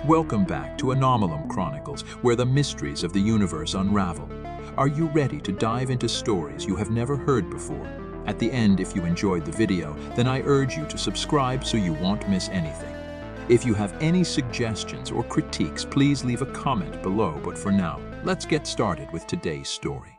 Welcome back to Anomalum Chronicles, where the mysteries of the universe unravel. Are you ready to dive into stories you have never heard before? At the end, if you enjoyed the video, then I urge you to subscribe so you won't miss anything. If you have any suggestions or critiques, please leave a comment below, but for now, let's get started with today's story.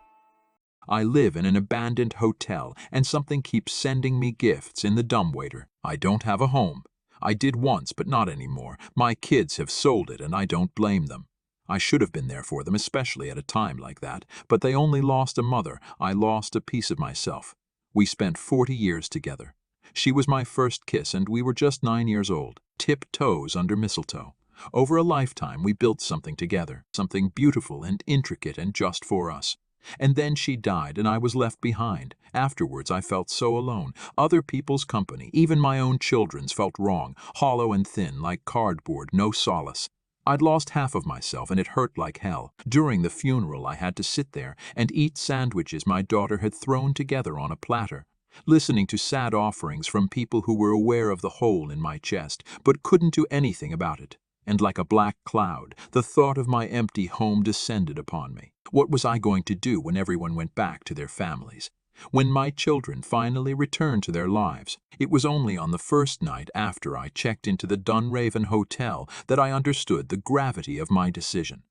I live in an abandoned hotel, and something keeps sending me gifts in the dumbwaiter. I don't have a home. I did once, but not anymore. My kids have sold it, and I don't blame them. I should have been there for them, especially at a time like that, but they only lost a mother. I lost a piece of myself. We spent 40 years together. She was my first kiss, and we were just 9 years old, tiptoes under mistletoe. Over a lifetime, we built something together, something beautiful and intricate and just for us. And then she died, and I was left behind. Afterwards, I felt so alone. Other people's company, even my own children's, felt wrong, hollow and thin, like cardboard, no solace. I'd lost half of myself, and it hurt like hell. During the funeral, I had to sit there and eat sandwiches my daughter had thrown together on a platter, listening to sad offerings from people who were aware of the hole in my chest, but couldn't do anything about it. And like a black cloud, the thought of my empty home descended upon me. What was I going to do when everyone went back to their families? When my children finally returned to their lives, it was only on the first night after I checked into the Dunraven Hotel that I understood the gravity of my decision.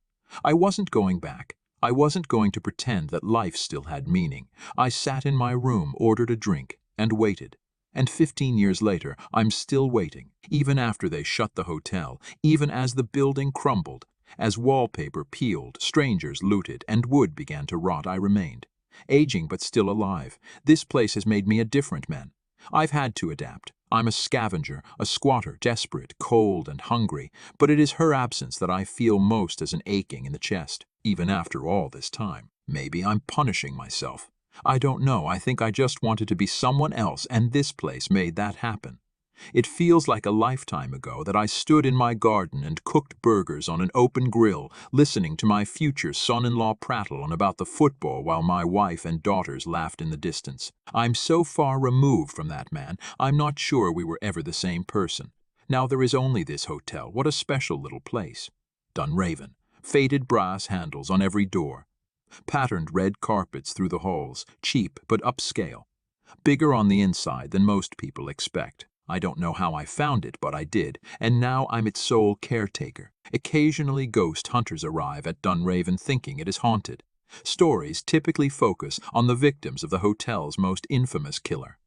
I wasn't going back. I wasn't going to pretend that life still had meaning. I sat in my room, ordered a drink, and waited. And 15 years later, I'm still waiting, even after they shut the hotel, even as the building crumbled. As wallpaper peeled, strangers looted, and wood began to rot, I remained. Aging but still alive. This place has made me a different man. I've had to adapt. I'm a scavenger, a squatter, desperate, cold, and hungry, but it is her absence that I feel most as an aching in the chest, even after all this time. Maybe I'm punishing myself. I don't know. I think I just wanted to be someone else, and this place made that happen. It feels like a lifetime ago that I stood in my garden and cooked burgers on an open grill, listening to my future son-in-law prattle on about the football while my wife and daughters laughed in the distance. I'm so far removed from that man, I'm not sure we were ever the same person. Now there is only this hotel. What a special little place. Dunraven. Faded brass handles on every door. Patterned red carpets through the halls, cheap but upscale. Bigger on the inside than most people expect. I don't know how I found it, but I did, and now I'm its sole caretaker. Occasionally ghost hunters arrive at Dunraven thinking it is haunted. Stories typically focus on the victims of the hotel's most infamous killer.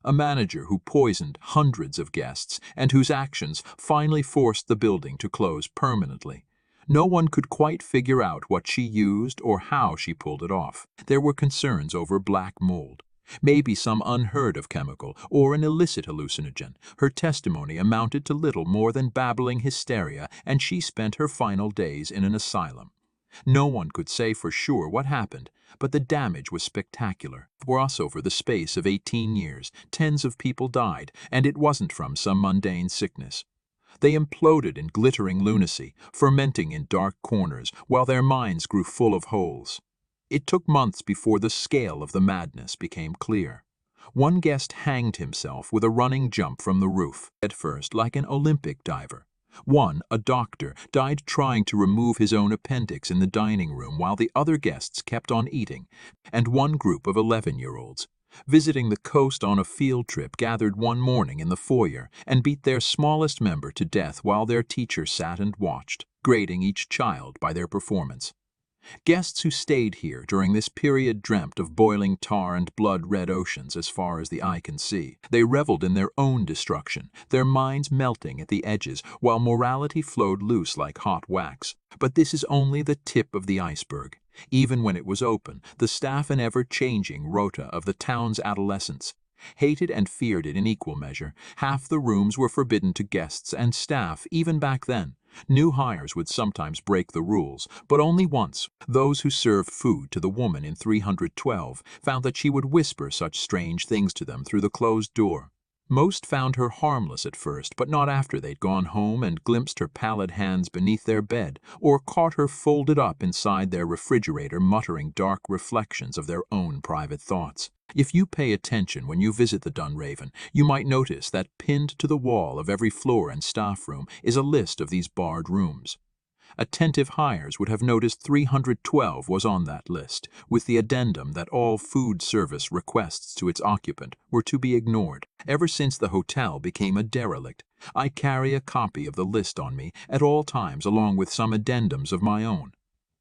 A manager who poisoned hundreds of guests and whose actions finally forced the building to close permanently. No one could quite figure out what she used or how she pulled it off. There were concerns over black mold, maybe some unheard-of chemical or an illicit hallucinogen. Her testimony amounted to little more than babbling hysteria, and she spent her final days in an asylum. No one could say for sure what happened, but the damage was spectacular. For us, over the space of 18 years, tens of people died, and it wasn't from some mundane sickness. They imploded in glittering lunacy, fermenting in dark corners, while their minds grew full of holes. It took months before the scale of the madness became clear. One guest hanged himself with a running jump from the roof, at first like an Olympic diver. One, a doctor, died trying to remove his own appendix in the dining room while the other guests kept on eating, and one group of 11-year-olds, visiting the coast on a field trip, gathered one morning in the foyer and beat their smallest member to death while their teacher sat and watched, grading each child by their performance. Guests who stayed here during this period dreamt of boiling tar and blood-red oceans as far as the eye can see. They reveled in their own destruction, their minds melting at the edges, while morality flowed loose like hot wax. But this is only the tip of the iceberg. Even when it was open, the staff and ever-changing rota of the town's adolescents hated and feared it in equal measure. Half the rooms were forbidden to guests and staff even back then. New hires would sometimes break the rules, but only once. Those who served food to the woman in 312 found that she would whisper such strange things to them through the closed door. Most found her harmless at first, but not after they'd gone home and glimpsed her pallid hands beneath their bed, or caught her folded up inside their refrigerator muttering dark reflections of their own private thoughts. If you pay attention when you visit the Dunraven, you might notice that pinned to the wall of every floor and staff room is a list of these barred rooms. Attentive hires would have noticed 312 was on that list, with the addendum that all food service requests to its occupant were to be ignored. Ever since the hotel became a derelict, I carry a copy of the list on me at all times along with some addendums of my own.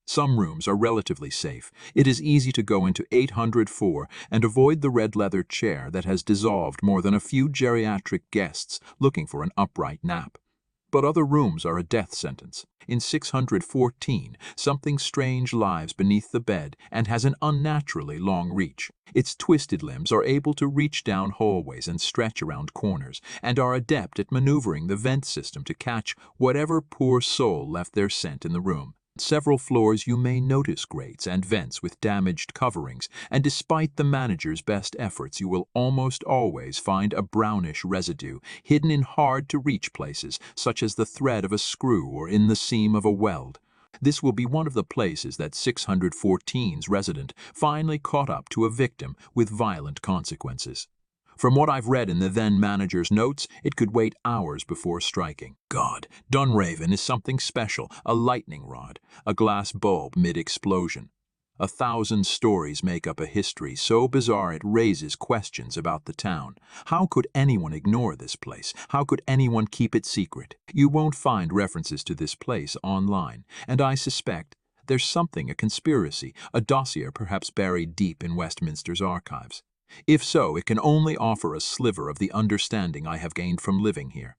Some rooms are relatively safe. It is easy to go into 804 and avoid the red leather chair that has dissolved more than a few geriatric guests looking for an upright nap. But other rooms are a death sentence. In 614, something strange lies beneath the bed and has an unnaturally long reach. Its twisted limbs are able to reach down hallways and stretch around corners, and are adept at maneuvering the vent system to catch whatever poor soul left their scent in the room. Several floors you may notice grates and vents with damaged coverings, and despite the manager's best efforts you will almost always find a brownish residue hidden in hard-to-reach places, such as the thread of a screw or in the seam of a weld. This will be one of the places that 614's resident finally caught up to a victim with violent consequences. From what I've read in the then manager's notes, it could wait hours before striking. God, Dunraven is something special, a lightning rod, a glass bulb mid-explosion. 1,000 stories make up a history so bizarre it raises questions about the town. How could anyone ignore this place? How could anyone keep it secret? You won't find references to this place online, and I suspect there's something, a conspiracy, a dossier perhaps buried deep in Westminster's archives. If so, it can only offer a sliver of the understanding I have gained from living here.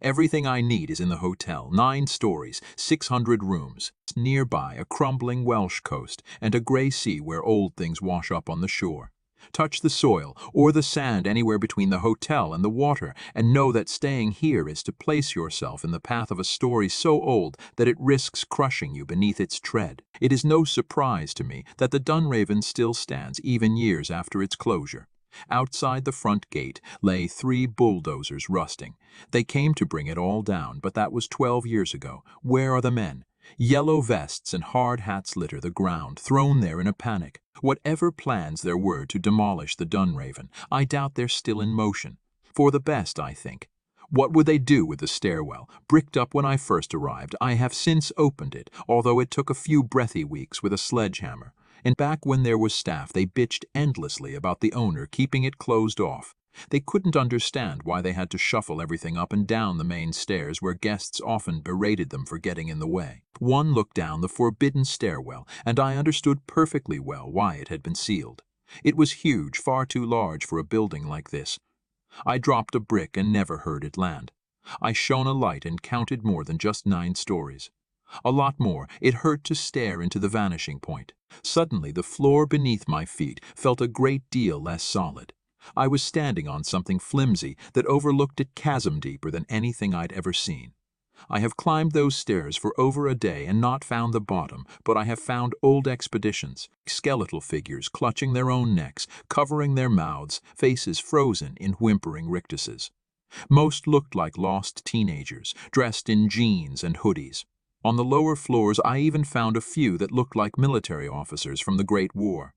Everything I need is in the hotel, 9 stories, 600 rooms. Nearby, a crumbling Welsh coast and a grey sea where old things wash up on the shore. Touch the soil or the sand anywhere between the hotel and the water, and know that staying here is to place yourself in the path of a story so old that it risks crushing you beneath its tread. It is no surprise to me that the Dunraven still stands even years after its closure. Outside the front gate lay 3 bulldozers rusting. They came to bring it all down, but that was 12 years ago. Where are the men? Yellow vests and hard hats litter the ground, thrown there in a panic. Whatever plans there were to demolish the Dunraven, I doubt they're still in motion. For the best, I think. What would they do with the stairwell? Bricked up when I first arrived, I have since opened it, although it took a few breathy weeks with a sledgehammer. And back when there was staff, they bitched endlessly about the owner keeping it closed off. They couldn't understand why they had to shuffle everything up and down the main stairs where guests often berated them for getting in the way. One looked down the forbidden stairwell, and I understood perfectly well why it had been sealed. It was huge, far too large for a building like this. I dropped a brick and never heard it land. I shone a light and counted more than just 9 stories. A lot more. It hurt to stare into the vanishing point. Suddenly, the floor beneath my feet felt a great deal less solid. I was standing on something flimsy that overlooked a chasm deeper than anything I'd ever seen. I have climbed those stairs for over a day and not found the bottom, but I have found old expeditions, skeletal figures clutching their own necks, covering their mouths, faces frozen in whimpering rictuses. Most looked like lost teenagers, dressed in jeans and hoodies. On the lower floors, I even found a few that looked like military officers from the Great War.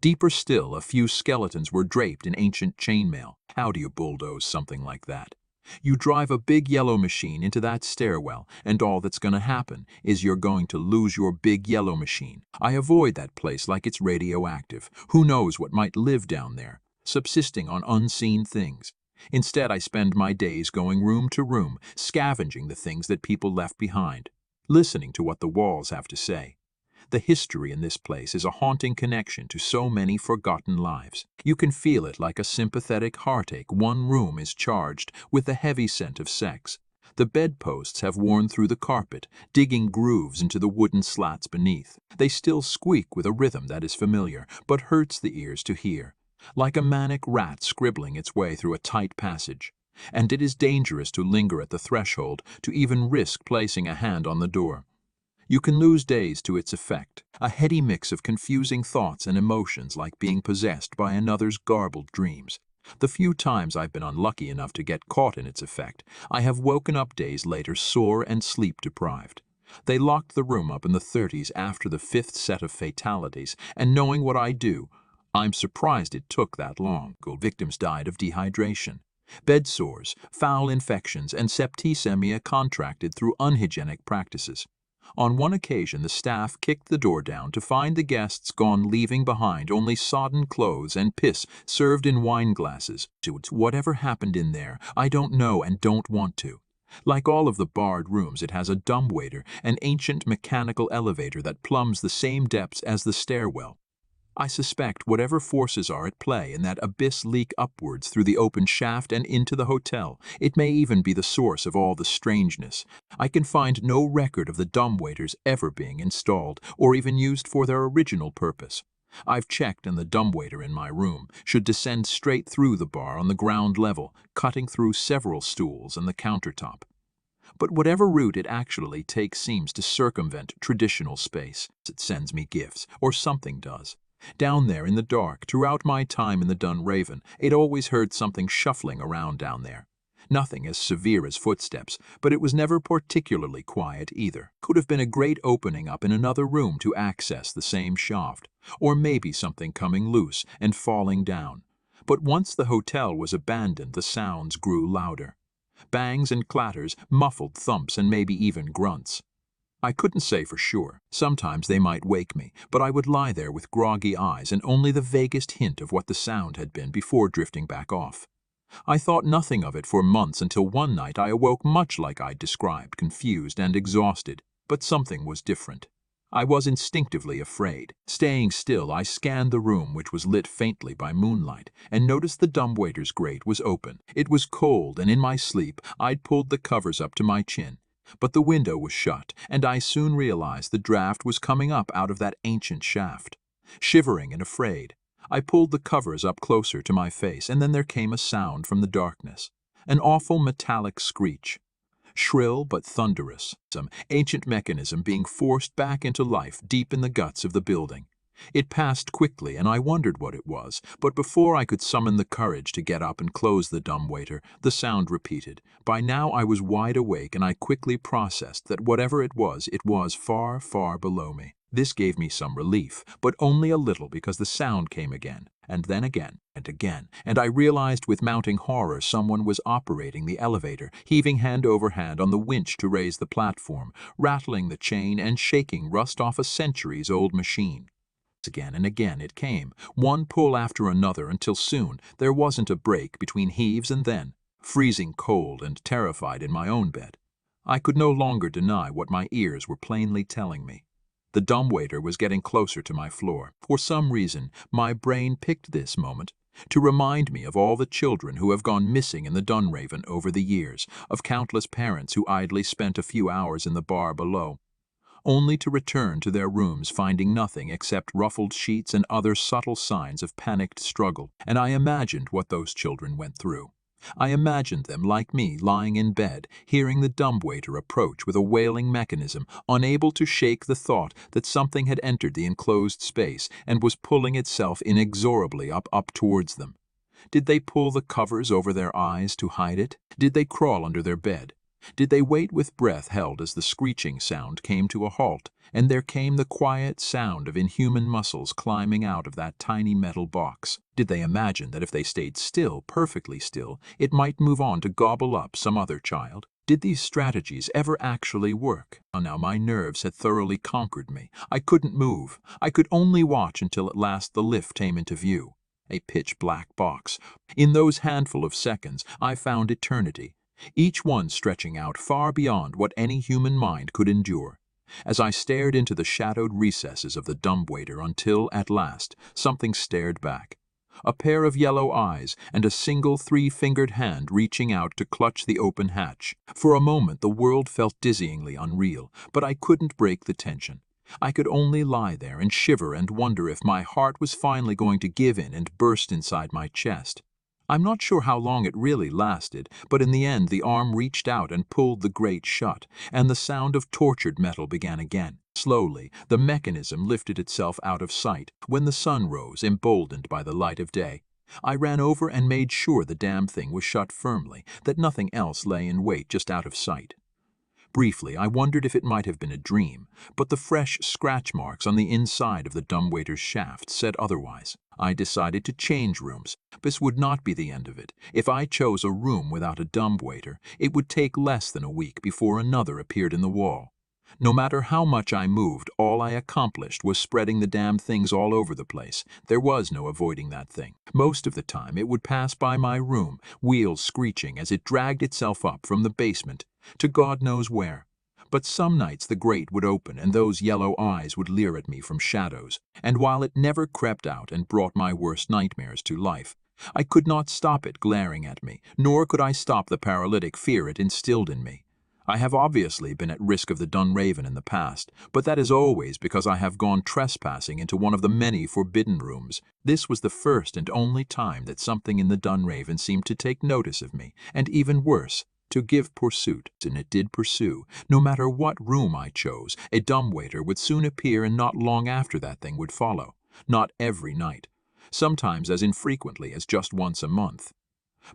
Deeper still, a few skeletons were draped in ancient chainmail. How do you bulldoze something like that? You drive a big yellow machine into that stairwell, and all that's going to happen is you're going to lose your big yellow machine. I avoid that place like it's radioactive. Who knows what might live down there, subsisting on unseen things. Instead, I spend my days going room to room, scavenging the things that people left behind, listening to what the walls have to say. The history in this place is a haunting connection to so many forgotten lives. You can feel it like a sympathetic heartache. One room is charged with the heavy scent of sex. The bedposts have worn through the carpet, digging grooves into the wooden slats beneath. They still squeak with a rhythm that is familiar, but hurts the ears to hear, like a manic rat scribbling its way through a tight passage. And it is dangerous to linger at the threshold, to even risk placing a hand on the door. You can lose days to its effect, a heady mix of confusing thoughts and emotions like being possessed by another's garbled dreams. The few times I've been unlucky enough to get caught in its effect, I have woken up days later sore and sleep-deprived. They locked the room up in the 30s after the 5th set of fatalities, and knowing what I do, I'm surprised it took that long. Victims died of dehydration. Bed sores, foul infections, and septicemia contracted through unhygienic practices. On one occasion, the staff kicked the door down to find the guests gone, leaving behind only sodden clothes and piss served in wine glasses. Whatever happened in there, I don't know and don't want to. Like all of the barred rooms, it has a dumbwaiter, an ancient mechanical elevator that plumbs the same depths as the stairwell. I suspect whatever forces are at play in that abyss leak upwards through the open shaft and into the hotel. It may even be the source of all the strangeness. I can find no record of the dumbwaiters ever being installed or even used for their original purpose. I've checked, and the dumbwaiter in my room should descend straight through the bar on the ground level, cutting through several stools and the countertop. But whatever route it actually takes seems to circumvent traditional space. It sends me gifts, or something does. Down there in the dark, throughout my time in the Dunraven, I'd always heard something shuffling around down there. Nothing as severe as footsteps, but it was never particularly quiet either. Could have been a great opening up in another room to access the same shaft, or maybe something coming loose and falling down. But once the hotel was abandoned, the sounds grew louder. Bangs and clatters, muffled thumps, and maybe even grunts. I couldn't say for sure. Sometimes they might wake me, but I would lie there with groggy eyes and only the vaguest hint of what the sound had been before drifting back off. I thought nothing of it for months until one night I awoke much like I'd described, confused and exhausted, but something was different. I was instinctively afraid. Staying still, I scanned the room, which was lit faintly by moonlight, and noticed the dumbwaiter's grate was open. It was cold, and in my sleep I'd pulled the covers up to my chin. But the window was shut, and I soon realized the draft was coming up out of that ancient shaft. Shivering and afraid, I pulled the covers up closer to my face, and then there came a sound from the darkness. An awful metallic screech. Shrill but thunderous, some ancient mechanism being forced back into life deep in the guts of the building. It passed quickly, and I wondered what it was, but before I could summon the courage to get up and close the dumbwaiter, the sound repeated. By now I was wide awake, and I quickly processed that whatever it was far, far below me. This gave me some relief, but only a little, because the sound came again, and then again, and again, and I realized with mounting horror someone was operating the elevator, heaving hand over hand on the winch to raise the platform, rattling the chain and shaking rust off a centuries-old machine. Again and again it came, one pull after another, until soon there wasn't a break between heaves, and then, freezing cold and terrified in my own bed, I could no longer deny what my ears were plainly telling me. The dumbwaiter was getting closer to my floor. For some reason, my brain picked this moment to remind me of all the children who have gone missing in the Dunraven over the years, of countless parents who idly spent a few hours in the bar below, only to return to their rooms finding nothing except ruffled sheets and other subtle signs of panicked struggle. And I imagined what those children went through. I imagined them, like me, lying in bed, hearing the dumbwaiter approach with a wailing mechanism, unable to shake the thought that something had entered the enclosed space and was pulling itself inexorably up towards them. Did they pull the covers over their eyes to hide it? Did they crawl under their bed? Did they wait with breath held as the screeching sound came to a halt, and there came the quiet sound of inhuman muscles climbing out of that tiny metal box? Did they imagine that if they stayed still, perfectly still, it might move on to gobble up some other child? Did these strategies ever actually work? Now my nerves had thoroughly conquered me. I couldn't move. I could only watch until at last the lift came into view. A pitch-black box. In those handful of seconds, I found eternity, each one stretching out far beyond what any human mind could endure, as I stared into the shadowed recesses of the dumbwaiter until, at last, something stared back. A pair of yellow eyes and a single three-fingered hand reaching out to clutch the open hatch. For a moment the world felt dizzyingly unreal, but I couldn't break the tension. I could only lie there and shiver and wonder if my heart was finally going to give in and burst inside my chest. I'm not sure how long it really lasted, but in the end the arm reached out and pulled the grate shut, and the sound of tortured metal began again. Slowly, the mechanism lifted itself out of sight. When the sun rose, emboldened by the light of day, I ran over and made sure the damn thing was shut firmly, that nothing else lay in wait just out of sight. Briefly, I wondered if it might have been a dream, but the fresh scratch marks on the inside of the dumbwaiter's shaft said otherwise. I decided to change rooms. This would not be the end of it. If I chose a room without a dumbwaiter, it would take less than a week before another appeared in the wall. No matter how much I moved, all I accomplished was spreading the damned things all over the place. There was no avoiding that thing. Most of the time, it would pass by my room, wheels screeching as it dragged itself up from the basement to God knows where. But some nights the grate would open and those yellow eyes would leer at me from shadows, and while it never crept out and brought my worst nightmares to life, I could not stop it glaring at me, nor could I stop the paralytic fear it instilled in me. I have obviously been at risk of the Dunraven in the past, but that is always because I have gone trespassing into one of the many forbidden rooms. This was the first and only time that something in the Dunraven seemed to take notice of me, and even worse, to give pursuit. And it did pursue. No matter what room I chose, a dumbwaiter would soon appear, and not long after that thing would follow. Not every night. Sometimes as infrequently as just once a month.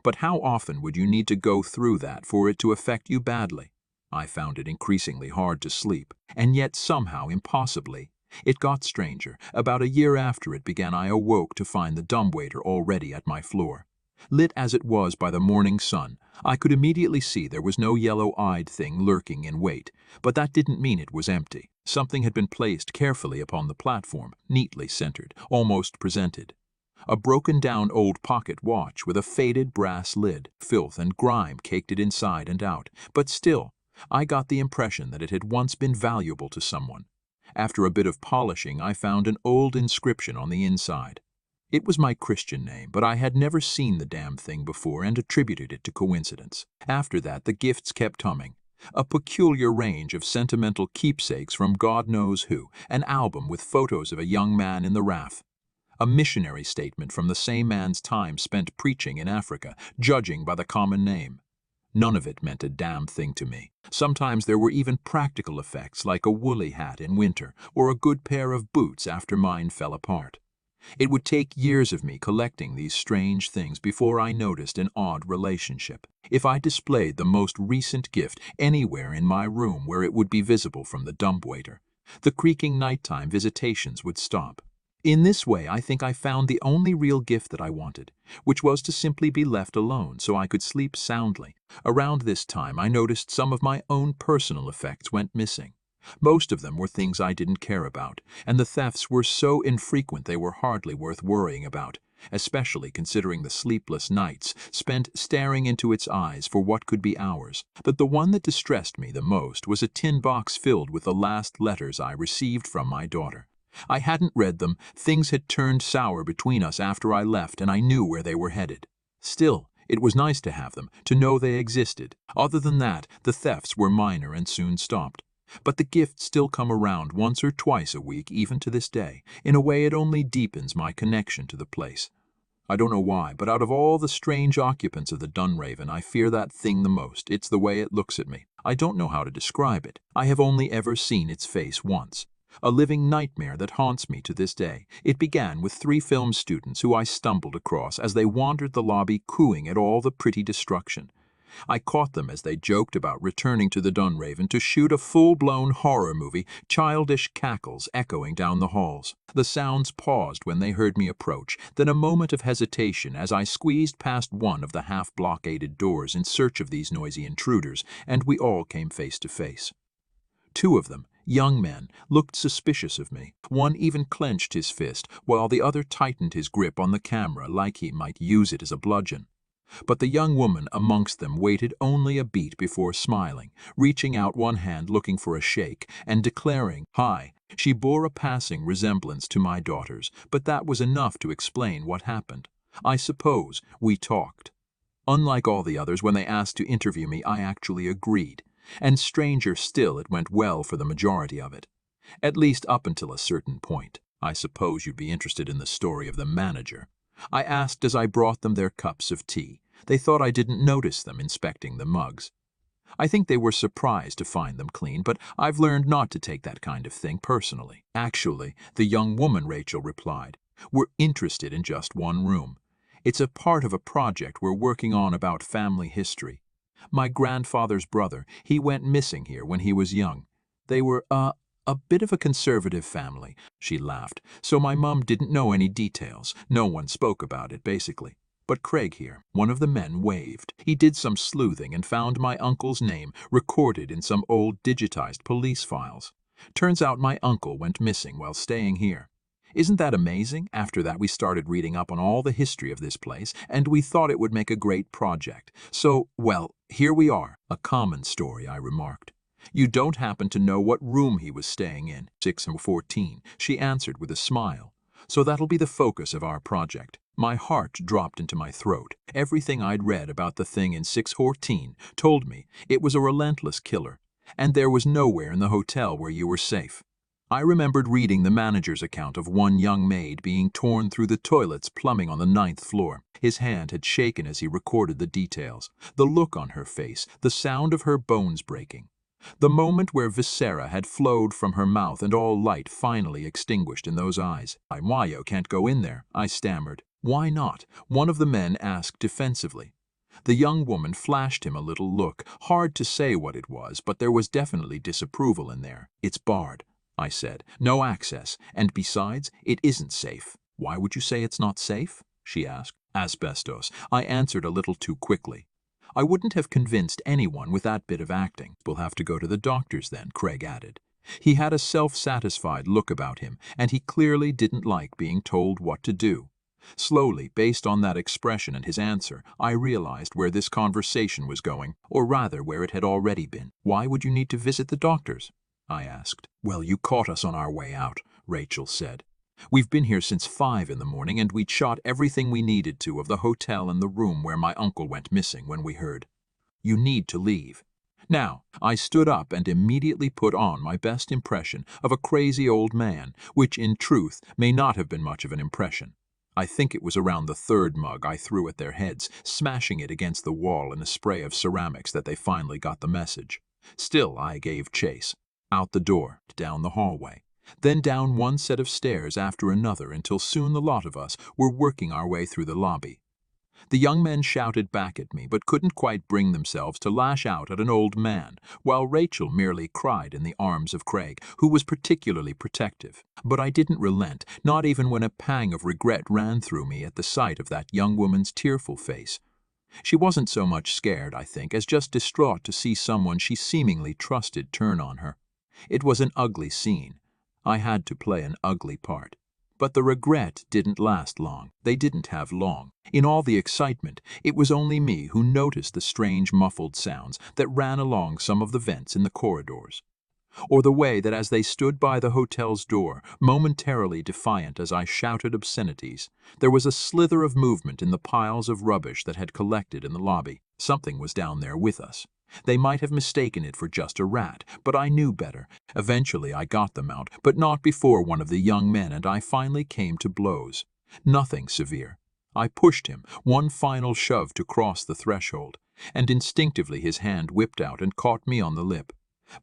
But how often would you need to go through that for it to affect you badly? I found it increasingly hard to sleep, and yet somehow impossibly. It got stranger. About a year after it began, I awoke to find the dumbwaiter already at my floor. Lit as it was by the morning sun, I could immediately see there was no yellow-eyed thing lurking in wait, but that didn't mean it was empty. Something had been placed carefully upon the platform, neatly centered, almost presented. A broken-down old pocket watch with a faded brass lid, filth and grime caked it inside and out, but still, I got the impression that it had once been valuable to someone. After a bit of polishing, I found an old inscription on the inside. It was my Christian name, but I had never seen the damn thing before and attributed it to coincidence. After that, the gifts kept coming. A peculiar range of sentimental keepsakes from God knows who, an album with photos of a young man in the RAF, a missionary statement from the same man's time spent preaching in Africa, judging by the common name. None of it meant a damn thing to me. Sometimes there were even practical effects, like a woolly hat in winter or a good pair of boots after mine fell apart. It would take years of me collecting these strange things before I noticed an odd relationship. If I displayed the most recent gift anywhere in my room where it would be visible from the dumbwaiter, the creaking nighttime visitations would stop. In this way, I think I found the only real gift that I wanted, which was to simply be left alone so I could sleep soundly. Around this time, I noticed some of my own personal effects went missing. Most of them were things I didn't care about, and the thefts were so infrequent they were hardly worth worrying about, especially considering the sleepless nights spent staring into its eyes for what could be hours. But the one that distressed me the most was a tin box filled with the last letters I received from my daughter. I hadn't read them. Things had turned sour between us after I left, and I knew where they were headed. Still, it was nice to have them, to know they existed. Other than that, the thefts were minor and soon stopped. But the gifts still come around once or twice a week, even to this day. In a way, it only deepens my connection to the place. I don't know why, but out of all the strange occupants of the Dunraven, I fear that thing the most. It's the way it looks at me. I don't know how to describe it. I have only ever seen its face once. A living nightmare that haunts me to this day. It began with 3 film students who I stumbled across as they wandered the lobby cooing at all the pretty destruction. I caught them as they joked about returning to the Dunraven to shoot a full-blown horror movie, childish cackles echoing down the halls. The sounds paused when they heard me approach, then a moment of hesitation as I squeezed past one of the half-blockaded doors in search of these noisy intruders, and we all came face to face. 2 of them, young men, looked suspicious of me. One even clenched his fist, while the other tightened his grip on the camera like he might use it as a bludgeon. But the young woman amongst them waited only a beat before smiling, reaching out one hand looking for a shake, and declaring, "Hi." She bore a passing resemblance to my daughter's, but that was enough to explain what happened. I suppose we talked. Unlike all the others, when they asked to interview me, I actually agreed. And stranger still, it went well for the majority of it. At least up until a certain point. I suppose you'd be interested in the story of the manager. I asked as I brought them their cups of tea. They thought I didn't notice them inspecting the mugs. I think they were surprised to find them clean, but I've learned not to take that kind of thing personally. Actually, the young woman, Rachel, replied, "We're interested in just one room. It's a part of a project we're working on about family history. My grandfather's brother. He went missing here when he was young. They were, a bit of a conservative family," she laughed, "so my mum didn't know any details. No one spoke about it, basically. But Craig here," one of the men waved. "He did some sleuthing and found my uncle's name recorded in some old digitized police files. Turns out my uncle went missing while staying here. Isn't that amazing? After that we started reading up on all the history of this place, and we thought it would make a great project. So, well, here we are." "A common story," I remarked. "You don't happen to know what room he was staying in?" 614, she answered with a smile. "So that'll be the focus of our project." My heart dropped into my throat. Everything I'd read about the thing in 614 told me it was a relentless killer, and there was nowhere in the hotel where you were safe. I remembered reading the manager's account of one young maid being torn through the toilet's plumbing on the 9th floor. His hand had shaken as he recorded the details. The look on her face, the sound of her bones breaking. The moment where viscera had flowed from her mouth and all light finally extinguished in those eyes. "Why you can't go in there?" I stammered. "Why not?" one of the men asked defensively. The young woman flashed him a little look. Hard to say what it was, but there was definitely disapproval in there. "It's barred," I said. "No access, and besides, it isn't safe." "Why would you say it's not safe?" she asked. "Asbestos," I answered a little too quickly. I wouldn't have convinced anyone with that bit of acting. "We'll have to go to the doctors then," Craig added. He had a self-satisfied look about him, and he clearly didn't like being told what to do. Slowly, based on that expression and his answer, I realized where this conversation was going, or rather where it had already been. "Why would you need to visit the doctors?" I asked. "Well, you caught us on our way out," Rachel said. "We've been here since 5 in the morning, and we'd shot everything we needed to of the hotel and the room where my uncle went missing when we heard. You need to leave." Now, I stood up and immediately put on my best impression of a crazy old man, which in truth may not have been much of an impression. I think it was around the 3rd mug I threw at their heads, smashing it against the wall in a spray of ceramics, that they finally got the message. Still, I gave chase. Out the door, down the hallway, then down one set of stairs after another until soon the lot of us were working our way through the lobby. The young men shouted back at me, but couldn't quite bring themselves to lash out at an old man, while Rachel merely cried in the arms of Craig, who was particularly protective. But I didn't relent, not even when a pang of regret ran through me at the sight of that young woman's tearful face. She wasn't so much scared, I think, as just distraught to see someone she seemingly trusted turn on her. It was an ugly scene. I had to play an ugly part. But the regret didn't last long. They didn't have long. In all the excitement, it was only me who noticed the strange muffled sounds that ran along some of the vents in the corridors. Or the way that as they stood by the hotel's door, momentarily defiant as I shouted obscenities, there was a slither of movement in the piles of rubbish that had collected in the lobby. Something was down there with us. They might have mistaken it for just a rat, but I knew better. Eventually I got them out, but not before one of the young men and I finally came to blows. Nothing severe. I pushed him, one final shove to cross the threshold, and instinctively his hand whipped out and caught me on the lip.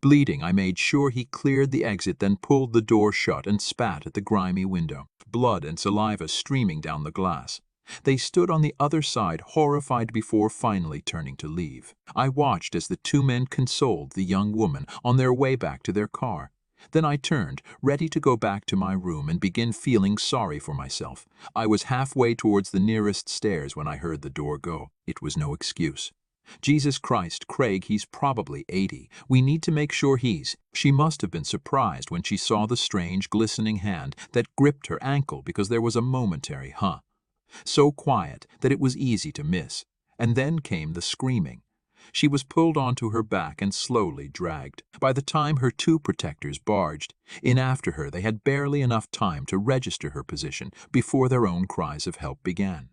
Bleeding, I made sure he cleared the exit, then pulled the door shut and spat at the grimy window, blood and saliva streaming down the glass. They stood on the other side, horrified, before finally turning to leave. I watched as the 2 men consoled the young woman on their way back to their car. Then I turned, ready to go back to my room and begin feeling sorry for myself. I was halfway towards the nearest stairs when I heard the door go. It was no excuse. "Jesus Christ, Craig, he's probably 80. We need to make sure he's—" She must have been surprised when she saw the strange, glistening hand that gripped her ankle, because there was a momentary so quiet that it was easy to miss. And then came the screaming. She was pulled onto her back and slowly dragged. By the time her 2 protectors barged in after her, they had barely enough time to register her position before their own cries of help began.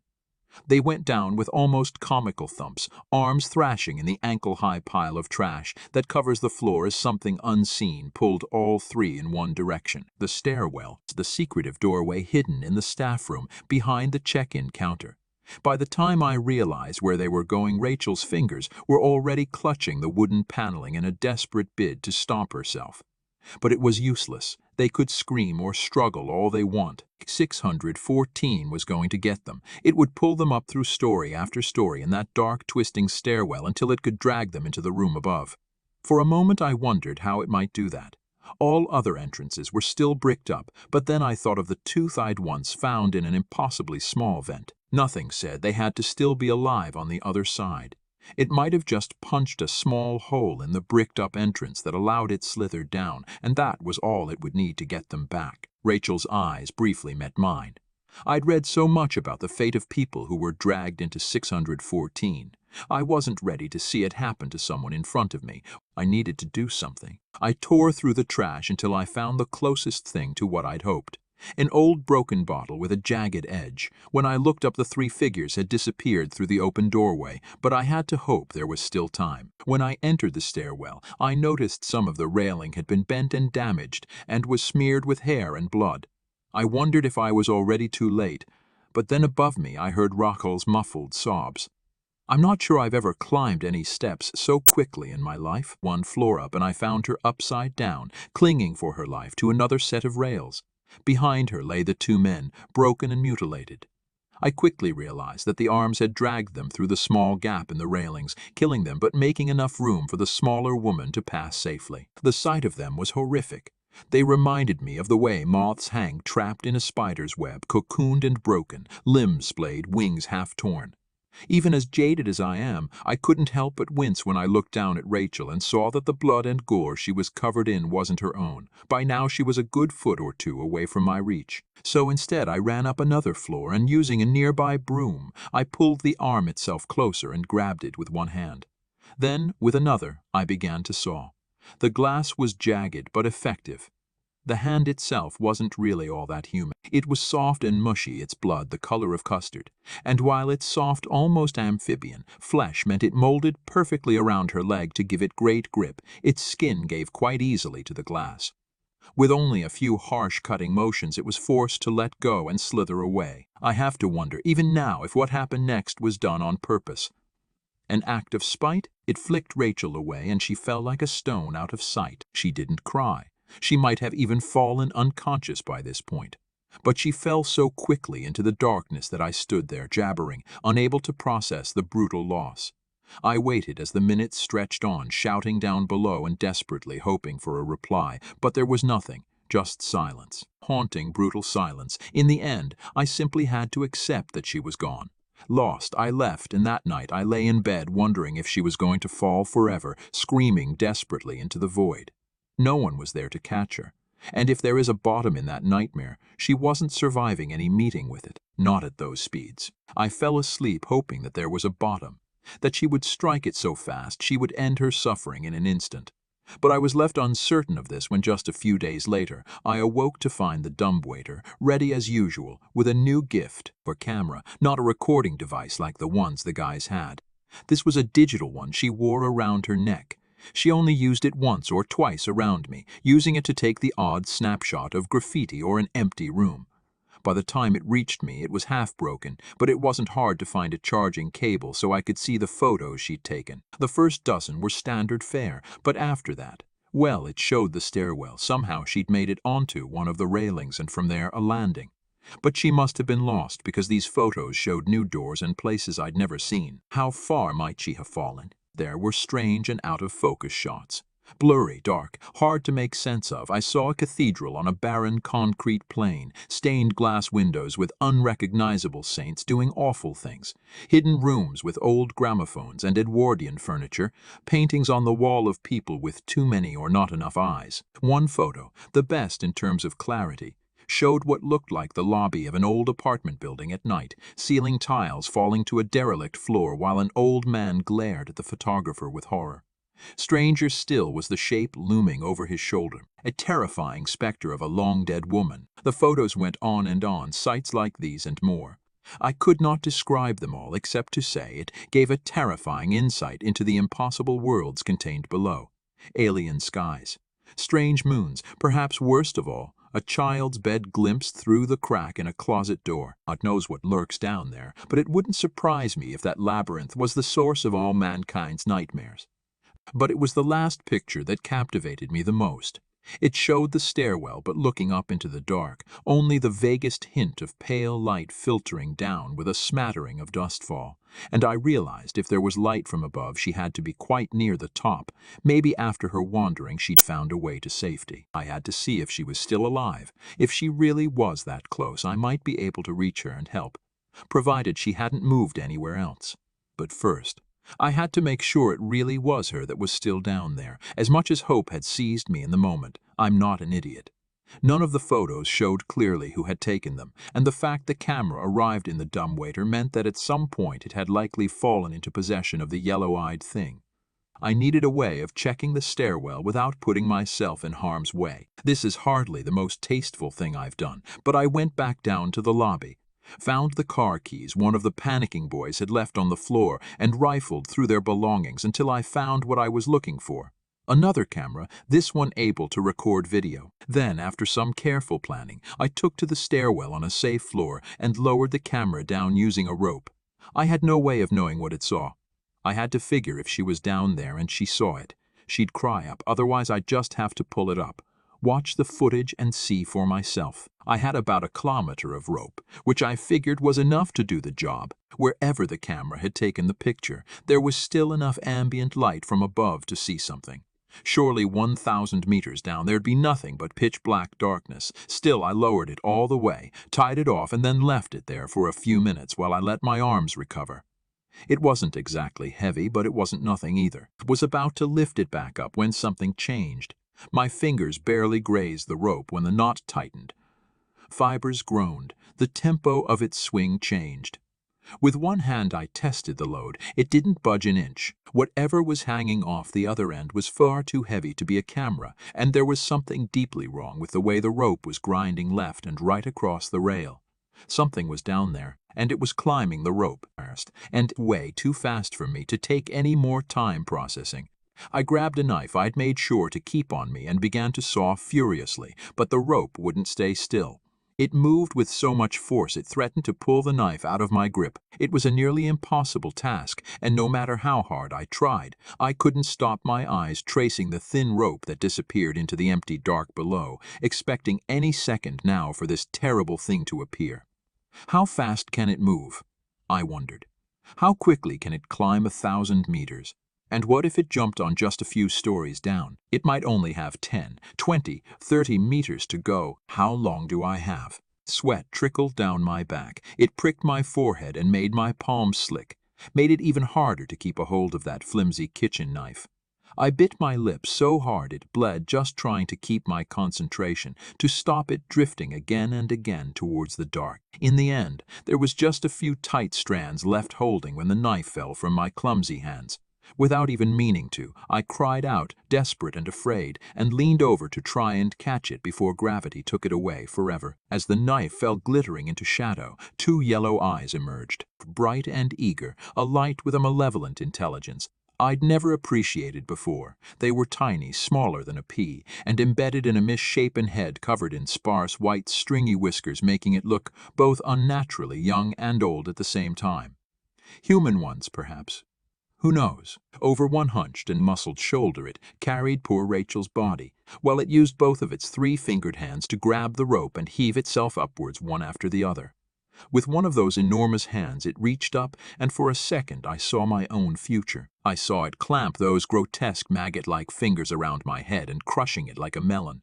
They went down with almost comical thumps, arms thrashing in the ankle-high pile of trash that covers the floor as something unseen pulled all 3 in one direction. The stairwell, the secretive doorway hidden in the staff room behind the check-in counter. By the time I realized where they were going, Rachel's fingers were already clutching the wooden paneling in a desperate bid to stop herself. But it was useless. They could scream or struggle all they want. 614 was going to get them. It would pull them up through story after story in that dark, twisting stairwell until it could drag them into the room above. For a moment I wondered how it might do that. All other entrances were still bricked up, but then I thought of the tooth I'd once found in an impossibly small vent. Nothing said they had to still be alive on the other side. It might have just punched a small hole in the bricked-up entrance that allowed it slithered down, and that was all it would need to get them back. Rachel's eyes briefly met mine. I'd read so much about the fate of people who were dragged into 614. I wasn't ready to see it happen to someone in front of me. I needed to do something. I tore through the trash until I found the closest thing to what I'd hoped. An old broken bottle with a jagged edge. When I looked up, the three figures had disappeared through the open doorway, but I had to hope there was still time. When I entered the stairwell, I noticed some of the railing had been bent and damaged and was smeared with hair and blood. I wondered if I was already too late, but then above me I heard Rachel's muffled sobs. I'm not sure I've ever climbed any steps so quickly in my life. One floor up, and I found her upside down, clinging for her life to another set of rails. Behind her lay the two men, broken and mutilated. I quickly realized that the arms had dragged them through the small gap in the railings, killing them but making enough room for the smaller woman to pass safely. The sight of them was horrific. They reminded me of the way moths hang trapped in a spider's web, cocooned and broken, limbs splayed, wings half torn. Even as jaded as I am, I couldn't help but wince when I looked down at Rachel and saw that the blood and gore she was covered in wasn't her own. By now she was a good foot or two away from my reach. So instead I ran up another floor, and using a nearby broom, I pulled the arm itself closer and grabbed it with one hand. Then, with another, I began to saw. The glass was jagged but effective. The hand itself wasn't really all that human. It was soft and mushy, its blood the color of custard. And while its soft, almost amphibian flesh meant it molded perfectly around her leg to give it great grip, its skin gave quite easily to the glass. With only a few harsh cutting motions, it was forced to let go and slither away. I have to wonder, even now, if what happened next was done on purpose. An act of spite? It flicked Rachel away, and she fell like a stone out of sight. She didn't cry. She might have even fallen unconscious by this point. But she fell so quickly into the darkness that I stood there jabbering, unable to process the brutal loss. I waited as the minutes stretched on, shouting down below and desperately hoping for a reply, but there was nothing, just silence. Haunting, brutal silence. In the end, I simply had to accept that she was gone. Lost, I left, and that night I lay in bed wondering if she was going to fall forever, screaming desperately into the void. No one was there to catch her, and if there is a bottom in that nightmare, she wasn't surviving any meeting with it, not at those speeds. I fell asleep hoping that there was a bottom, that she would strike it so fast she would end her suffering in an instant. But I was left uncertain of this when just a few days later I awoke to find the dumbwaiter ready as usual with a new gift for camera, not a recording device like the ones the guys had. This was a digital one she wore around her neck. She only used it once or twice around me, using it to take the odd snapshot of graffiti or an empty room. By the time it reached me, it was half broken, but it wasn't hard to find a charging cable so I could see the photos she'd taken. The first dozen were standard fare, but after that, well, it showed the stairwell. Somehow she'd made it onto one of the railings and from there a landing. But she must have been lost because these photos showed new doors and places I'd never seen. How far might she have fallen? There were strange and out-of-focus shots. Blurry, dark, hard to make sense of. I saw a cathedral on a barren concrete plain, stained glass windows with unrecognizable saints doing awful things, hidden rooms with old gramophones and Edwardian furniture, paintings on the wall of people with too many or not enough eyes. One photo, the best in terms of clarity, showed what looked like the lobby of an old apartment building at night, ceiling tiles falling to a derelict floor while an old man glared at the photographer with horror. Stranger still was the shape looming over his shoulder, a terrifying specter of a long-dead woman. The photos went on and on, sights like these and more. I could not describe them all except to say it gave a terrifying insight into the impossible worlds contained below. Alien skies, strange moons, perhaps worst of all, a child's bed glimpsed through the crack in a closet door. God knows what lurks down there, but it wouldn't surprise me if that labyrinth was the source of all mankind's nightmares. But it was the last picture that captivated me the most. It showed the stairwell, but looking up into the dark, only the vaguest hint of pale light filtering down with a smattering of dustfall. And I realized if there was light from above, she had to be quite near the top. Maybe after her wandering, she'd found a way to safety. I had to see if she was still alive. If she really was that close, I might be able to reach her and help, provided she hadn't moved anywhere else. But first, I had to make sure it really was her that was still down there. As much as hope had seized me in the moment, I'm not an idiot. None of the photos showed clearly who had taken them, and the fact the camera arrived in the dumbwaiter meant that at some point it had likely fallen into possession of the yellow-eyed thing. I needed a way of checking the stairwell without putting myself in harm's way. This is hardly the most tasteful thing I've done, but I went back down to the lobby, found the car keys one of the panicking boys had left on the floor, and rifled through their belongings until I found what I was looking for. Another camera, this one able to record video. Then, after some careful planning, I took to the stairwell on a safe floor and lowered the camera down using a rope. I had no way of knowing what it saw. I had to figure if she was down there and she saw it, she'd cry up, otherwise I'd just have to pull it up, watch the footage and see for myself. I had about 1 kilometer of rope, which I figured was enough to do the job. Wherever the camera had taken the picture, there was still enough ambient light from above to see something. Surely 1,000 meters down there'd be nothing but pitch-black darkness. Still, I lowered it all the way, tied it off, and then left it there for a few minutes while I let my arms recover. It wasn't exactly heavy, but it wasn't nothing either. I was about to lift it back up when something changed. My fingers barely grazed the rope when the knot tightened. Fibers groaned. The tempo of its swing changed. With one hand I tested the load. It didn't budge an inch. Whatever was hanging off the other end was far too heavy to be a camera, and there was something deeply wrong with the way the rope was grinding left and right across the rail. Something was down there, and it was climbing the rope, and way too fast for me to take any more time processing. I grabbed a knife I'd made sure to keep on me and began to saw furiously, but the rope wouldn't stay still. It moved with so much force it threatened to pull the knife out of my grip. It was a nearly impossible task, and no matter how hard I tried, I couldn't stop my eyes tracing the thin rope that disappeared into the empty dark below, expecting any second now for this terrible thing to appear. How fast can it move? I wondered. How quickly can it climb 1,000 meters? And what if it jumped on just a few stories down? It might only have 10, 20, 30 meters to go. How long do I have? Sweat trickled down my back. It pricked my forehead and made my palms slick, made it even harder to keep a hold of that flimsy kitchen knife. I bit my lip so hard it bled just trying to keep my concentration, to stop it drifting again and again towards the dark. In the end, there was just a few tight strands left holding when the knife fell from my clumsy hands. Without even meaning to, I cried out, desperate and afraid, and leaned over to try and catch it before gravity took it away forever. As the knife fell glittering into shadow, 2 yellow eyes emerged, bright and eager, alight with a malevolent intelligence I'd never appreciated before. They were tiny, smaller than a pea, and embedded in a misshapen head covered in sparse white stringy whiskers, making it look both unnaturally young and old at the same time. Human ones, perhaps. Who knows? Over one hunched and muscled shoulder it carried poor Rachel's body, while it used both of its 3-fingered hands to grab the rope and heave itself upwards one after the other. With one of those enormous hands it reached up, and for a second I saw my own future. I saw it clamp those grotesque maggot-like fingers around my head and crushing it like a melon.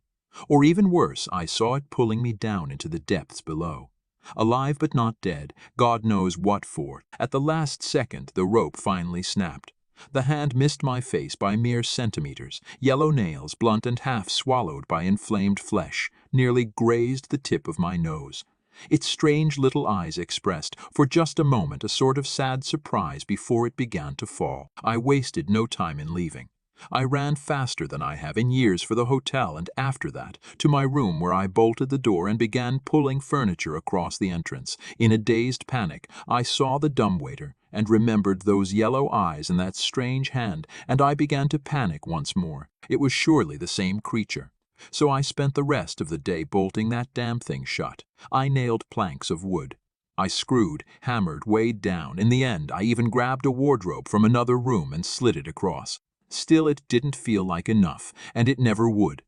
Or even worse, I saw it pulling me down into the depths below. Alive but not dead, God knows what for. At the last second, the rope finally snapped. The hand missed my face by mere centimeters. Yellow nails, blunt and half swallowed by inflamed flesh, nearly grazed the tip of my nose. Its strange little eyes expressed, for just a moment, a sort of sad surprise before it began to fall. I wasted no time in leaving. I ran faster than I have in years for the hotel, and after that, to my room where I bolted the door and began pulling furniture across the entrance. In a dazed panic, I saw the dumbwaiter and remembered those yellow eyes and that strange hand, and I began to panic once more. It was surely the same creature. So I spent the rest of the day bolting that damn thing shut. I nailed planks of wood. I screwed, hammered, weighed down. In the end, I even grabbed a wardrobe from another room and slid it across. Still, it didn't feel like enough, and it never would.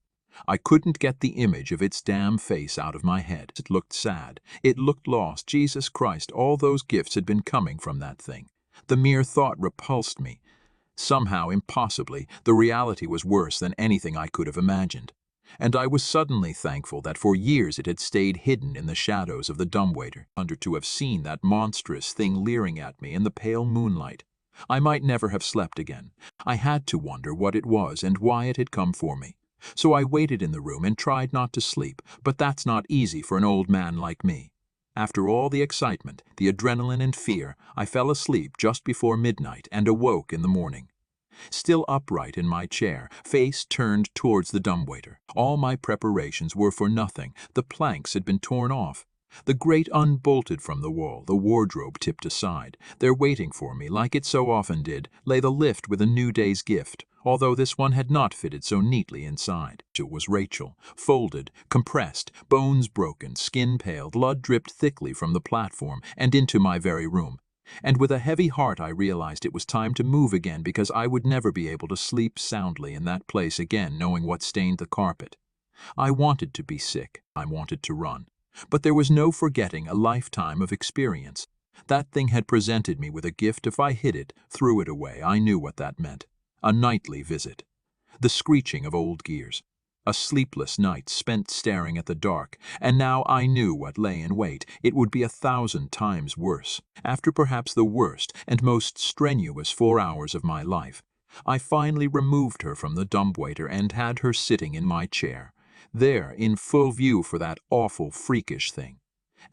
I couldn't get the image of its damn face out of my head. It looked sad. It looked lost. Jesus Christ, all those gifts had been coming from that thing. The mere thought repulsed me. Somehow, impossibly, the reality was worse than anything I could have imagined. And I was suddenly thankful that for years it had stayed hidden in the shadows of the dumbwaiter, under to have seen that monstrous thing leering at me in the pale moonlight. I might never have slept again. I had to wonder what it was and why it had come for me. So I waited in the room and tried not to sleep, but that's not easy for an old man like me. After all the excitement, the adrenaline and fear, I fell asleep just before midnight and awoke in the morning. Still upright in my chair, face turned towards the dumbwaiter. All my preparations were for nothing. The planks had been torn off. The grate unbolted from the wall, the wardrobe tipped aside. There waiting for me, like it so often did, lay the lift with a new day's gift, although this one had not fitted so neatly inside. It was Rachel, folded, compressed, bones broken, skin pale, blood dripped thickly from the platform and into my very room. And with a heavy heart I realized it was time to move again, because I would never be able to sleep soundly in that place again, knowing what stained the carpet. I wanted to be sick. I wanted to run. But there was no forgetting a lifetime of experience. That thing had presented me with a gift. If I hid it, threw it away, I knew what that meant. A nightly visit. The screeching of old gears. A sleepless night spent staring at the dark, and now I knew what lay in wait. It would be 1,000 times worse. After perhaps the worst and most strenuous 4 hours of my life, I finally removed her from the dumbwaiter and had her sitting in my chair, there in full view for that awful, freakish thing.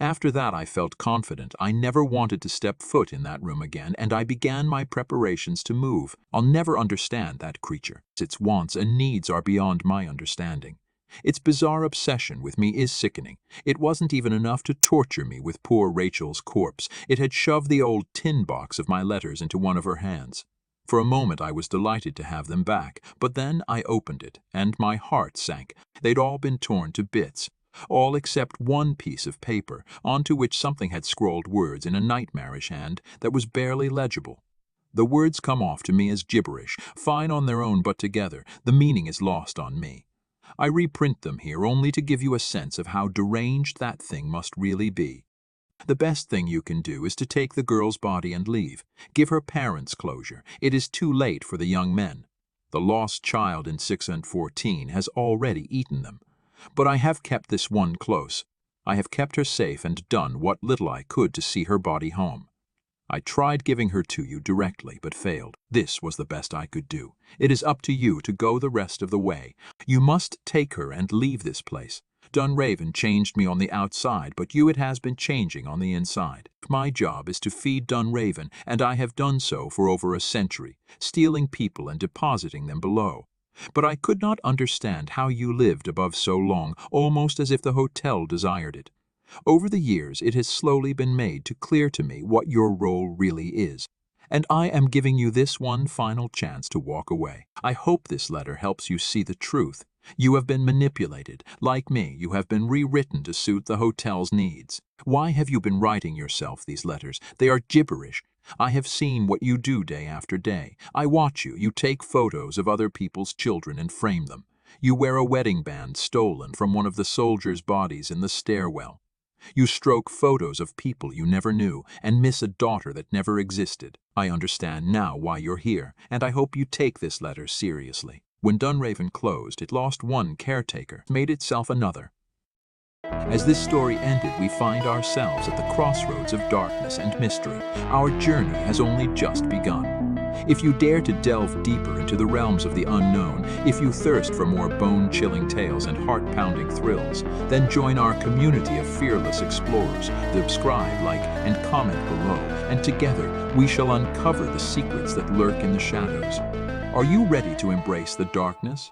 After that I felt confident. I never wanted to step foot in that room again, and I began my preparations to move. I'll never understand that creature. Its wants and needs are beyond my understanding. Its bizarre obsession with me is sickening. It wasn't even enough to torture me with poor Rachel's corpse. It had shoved the old tin box of my letters into one of her hands. For a moment I was delighted to have them back, but then I opened it, and my heart sank. They'd all been torn to bits. All except one piece of paper, onto which something had scrawled words in a nightmarish hand that was barely legible. The words come off to me as gibberish, fine on their own, but together, the meaning is lost on me. I reprint them here only to give you a sense of how deranged that thing must really be. The best thing you can do is to take the girl's body and leave. Give her parents closure. It is too late for the young men. The lost child in 6 and 14 has already eaten them. But I have kept this one close. I have kept her safe and done what little I could to see her body home. I tried giving her to you directly, but failed. This was the best I could do. It is up to you to go the rest of the way. You must take her and leave this place. Dunraven changed me on the outside, but it has been changing on the inside. My job is to feed Dunraven, and I have done so for over a century, stealing people and depositing them below. But I could not understand how you lived above so long, almost as if the hotel desired it. Over the years, it has slowly been made clear to me what your role really is. And I am giving you this one final chance to walk away. I hope this letter helps you see the truth. You have been manipulated. Like me, you have been rewritten to suit the hotel's needs. Why have you been writing yourself these letters? They are gibberish. I have seen what you do day after day. I watch you. You take photos of other people's children and frame them. You wear a wedding band stolen from one of the soldiers' bodies in the stairwell. You stroke photos of people you never knew and miss a daughter that never existed. I understand now why you're here, and I hope you take this letter seriously. When Dunraven closed, it lost one caretaker, made itself another. As this story ended, we find ourselves at the crossroads of darkness and mystery. Our journey has only just begun. If you dare to delve deeper into the realms of the unknown, if you thirst for more bone-chilling tales and heart-pounding thrills, then join our community of fearless explorers. Subscribe, like, and comment below, and together we shall uncover the secrets that lurk in the shadows. Are you ready to embrace the darkness?